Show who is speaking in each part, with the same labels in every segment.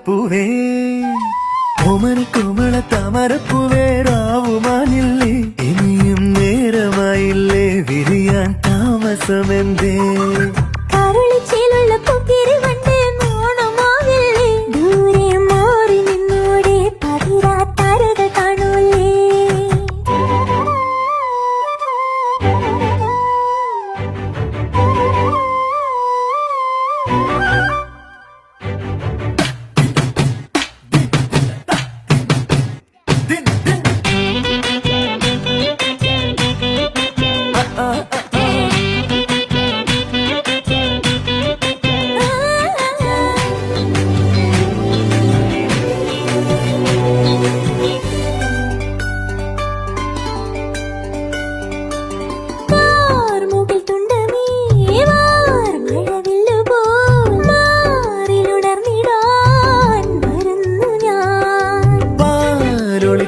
Speaker 1: താമരപ്പൂവേ Omni കോമള താമരപ്പൂവേ രാവുമാനില്ലേ ഇനിയും നേരമായില്ലേ വിരിയാൻ താമസമെന്തേ
Speaker 2: കരളിച്ചേലുള്ള പൊക്കിരി വണ്ടേ മോണമാവില്ലേ ദൂരെ മാറി നിന്നോടെ പതിരാത്താരകൾ കാണൂലേ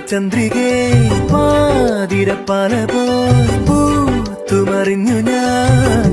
Speaker 1: ചന്ദ്രികേ പാതിരപ്പാല പോൽ പൂത്തുമറിഞ്ഞു ഞാൻ